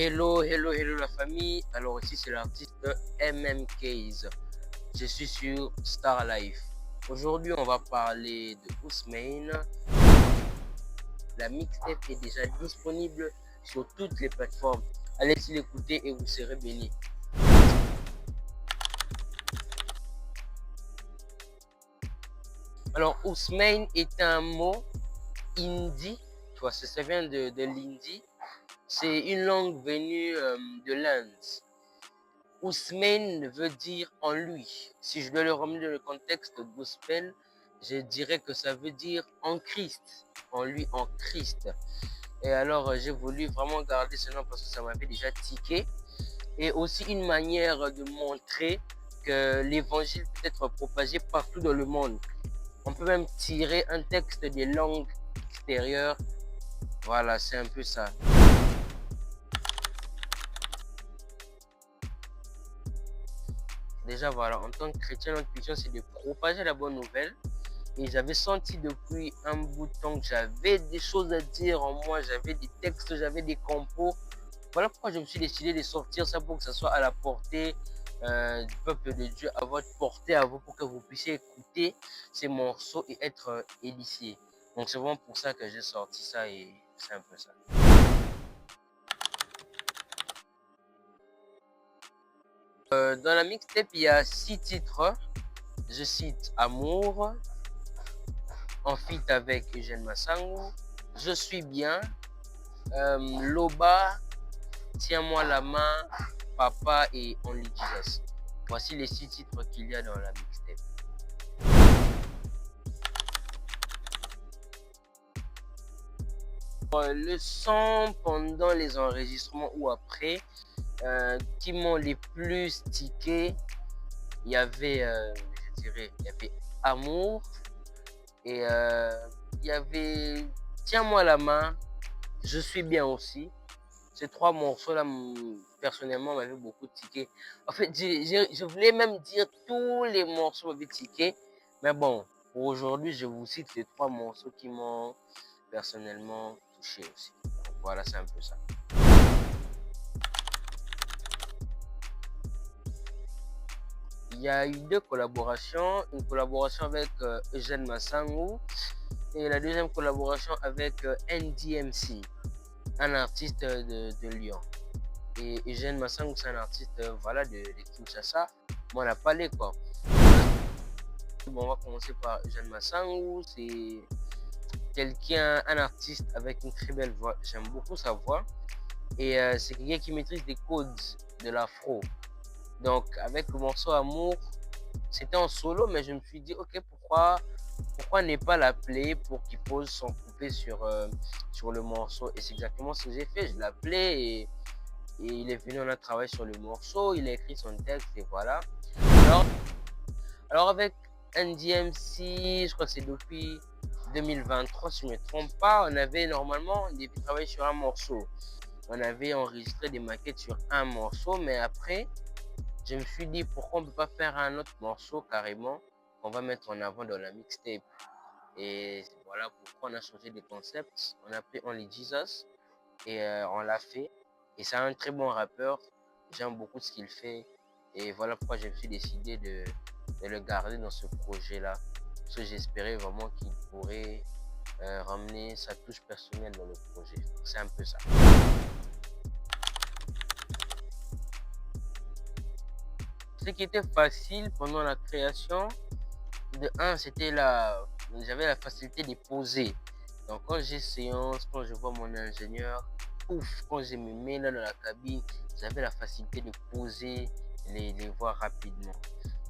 Hello la famille. Alors ici c'est l'artiste MMKs. Je suis sur Star Life. Aujourd'hui on va parler de Ousmane. La mixtape est déjà disponible sur toutes les plateformes. Allez-y l'écouter et vous serez bénis. Alors Ousmane est un mot hindi. Tu vois, ça vient de l'hindi. C'est une langue venue de l'Inde. Ousmane veut dire en lui. Si je dois le remettre dans le contexte gospel, je dirais que ça veut dire en Christ, en lui, en Christ. Et alors, j'ai voulu vraiment garder ce nom parce que ça m'avait déjà tiqué. Et aussi une manière de montrer que l'évangile peut être propagé partout dans le monde. On peut même tirer un texte des langues extérieures. Voilà, c'est un peu ça. Déjà, voilà, en tant que chrétien, notre mission, c'est de propager la bonne nouvelle. Et j'avais senti depuis un bout de temps que j'avais des choses à dire en moi, j'avais des textes, j'avais des compos. Voilà pourquoi je me suis décidé de sortir ça pour que ça soit à la portée du peuple de Dieu, à votre portée, à vous, pour que vous puissiez écouter ces morceaux et être édifiés. Donc c'est vraiment pour ça que j'ai sorti ça et c'est un peu ça. Dans la mixtape, il y a 6 titres. Je cite Amour, en feat avec Eugène Massango, Je suis bien, Loba, Tiens-moi la main, Papa et Only Jesus. Voici les 6 titres qu'il y a dans la mixtape. Le son pendant les enregistrements ou après, qui m'ont les plus tiqué, il y avait, je dirais, il y avait Amour et il y avait Tiens-moi la main, Je suis bien aussi. Ces 3 morceaux-là, personnellement, m'avaient beaucoup tiqué. En fait, je voulais même dire tous les morceaux m'avaient tiqué. Mais bon, pour aujourd'hui, je vous cite les 3 morceaux qui m'ont personnellement touché aussi. Donc voilà, c'est un peu ça. Il y a eu 2 collaborations. Une collaboration avec Eugène Massango et la deuxième collaboration avec NDMC, un artiste de Lyon. Et Eugène Massango, c'est un artiste voilà, de Kinshasa. Bon, on n'a pas les quoi. Bon, on va commencer par Eugène Massango. C'est quelqu'un, un artiste avec une très belle voix. J'aime beaucoup sa voix. Et c'est quelqu'un qui maîtrise des codes de l'afro. Donc, avec le morceau Amour, c'était en solo, mais je me suis dit, ok, pourquoi ne pas l'appeler pour qu'il pose son couplet sur le morceau. Et c'est exactement ce que j'ai fait. Je l'ai appelé et il est venu, on a travaillé sur le morceau, il a écrit son texte et voilà. Alors avec NDMC, je crois que c'est depuis 2023, si je ne me trompe pas, on avait normalement travaillé sur un morceau. On avait enregistré des maquettes sur un morceau, mais après, je me suis dit pourquoi on ne peut pas faire un autre morceau carrément qu'on va mettre en avant dans la mixtape. Et voilà pourquoi on a changé de concept. On a pris Only Jesus et on l'a fait. Et c'est un très bon rappeur. J'aime beaucoup ce qu'il fait. Et voilà pourquoi je me suis décidé de le garder dans ce projet-là. Parce que j'espérais vraiment qu'il pourrait ramener sa touche personnelle dans le projet. C'est un peu ça. Ce qui était facile pendant la création, de 1, c'était j'avais la facilité de poser. Donc quand j'ai séance, quand je vois mon ingénieur, quand je me mets là dans la cabine, j'avais la facilité de poser les voix rapidement.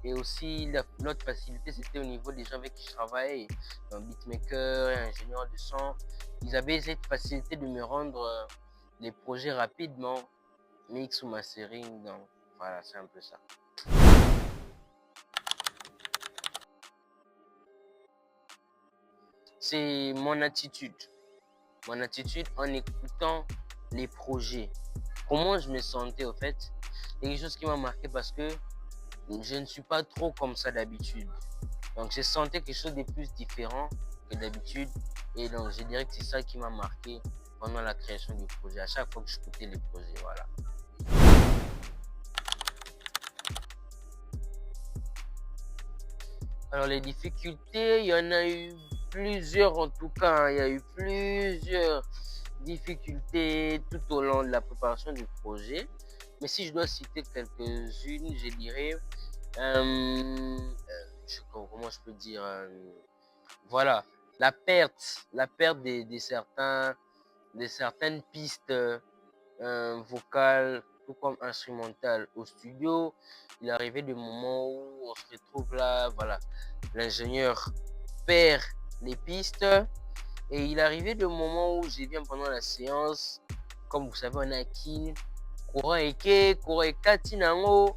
Et aussi, l'autre facilité, c'était au niveau des gens avec qui je travaillais, un beatmaker et ingénieur de son. Ils avaient cette facilité de me rendre les projets rapidement, mix ou mastering. Donc voilà, c'est un peu ça. C'est mon attitude. Mon attitude en écoutant les projets. Comment je me sentais au fait. C'est quelque chose qui m'a marqué parce que je ne suis pas trop comme ça d'habitude. Donc je sentais quelque chose de plus différent que d'habitude. Et donc je dirais que c'est ça qui m'a marqué pendant la création du projet, à chaque fois que je écoutais les projets, voilà. Alors les difficultés, il y en a eu plusieurs en tout cas, hein. Il y a eu plusieurs difficultés tout au long de la préparation du projet. Mais si je dois citer quelques-unes, je dirais, comment je peux dire, voilà, la perte de certaines pistes vocales, tout comme instrumentales au studio. Il arrivait des moments où on se retrouve là, voilà, l'ingénieur perd les pistes et il arrivait des moments où je viens pendant la séance, comme vous savez, on a Kin, courant Eke, courant Ekatinango.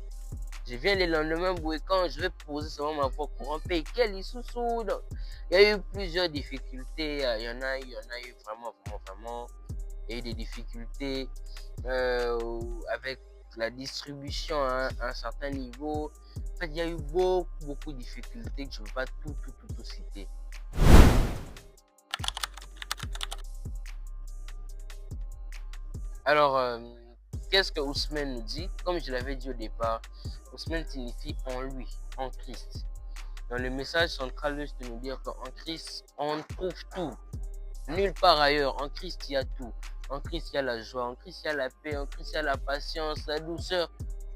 Je viens le lendemain, quand je vais poser seulement ma voix courant, quel issou. Donc, il y a eu plusieurs difficultés, il y en a eu vraiment. Il y a eu des difficultés avec la distribution à un certain niveau. En fait, il y a eu beaucoup de difficultés que je ne veux pas tout citer. Alors, qu'est-ce que Ousmane nous dit? Comme je l'avais dit au départ, Ousmane signifie en lui, en Christ. Dans le message central, c'est de nous dire qu'en Christ, on trouve tout. Nulle part ailleurs. En Christ, il y a tout. En Christ, il y a la joie. En Christ, il y a la paix. En Christ, il y a la patience, la douceur.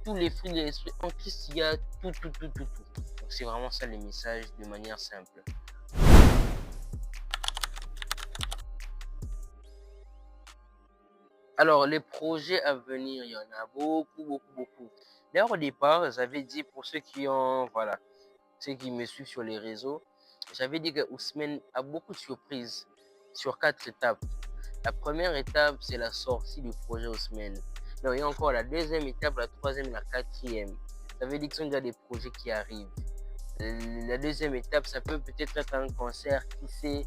Tous les fruits de l'esprit. En Christ, il y a tout. Donc, c'est vraiment ça le message de manière simple. Alors, les projets à venir, il y en a beaucoup. D'ailleurs, au départ, j'avais dit pour ceux qui me suivent sur les réseaux, j'avais dit que Ousmane a beaucoup de surprises sur 4 étapes. La première étape, c'est la sortie du projet Ousmane. Donc, il y a encore la deuxième étape, la troisième et la quatrième. Ça veut dire que ce sont déjà des projets qui arrivent. La deuxième étape, ça peut peut-être être un concert, qui sait.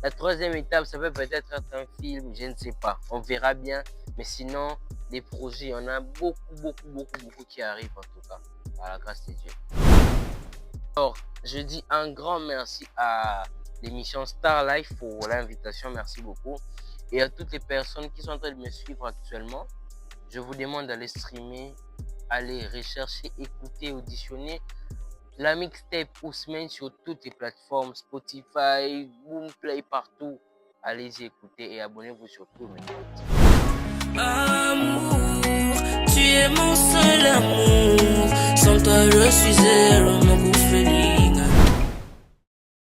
La troisième étape, ça peut peut-être être un film, je ne sais pas. On verra bien. Mais sinon, des projets, il y en a beaucoup qui arrivent en tout cas. À la grâce de Dieu. Alors, je dis un grand merci à l'émission Star Life pour l'invitation. Merci beaucoup. Et à toutes les personnes qui sont en train de me suivre actuellement, je vous demande d'aller streamer, aller rechercher, écouter, auditionner la mixtape Ousmane sur toutes les plateformes, Spotify, Boomplay, partout. Allez-y écouter et abonnez-vous surtout. Amour, tu es mon seul amour. Sans toi je suis zéro, mon coup félix.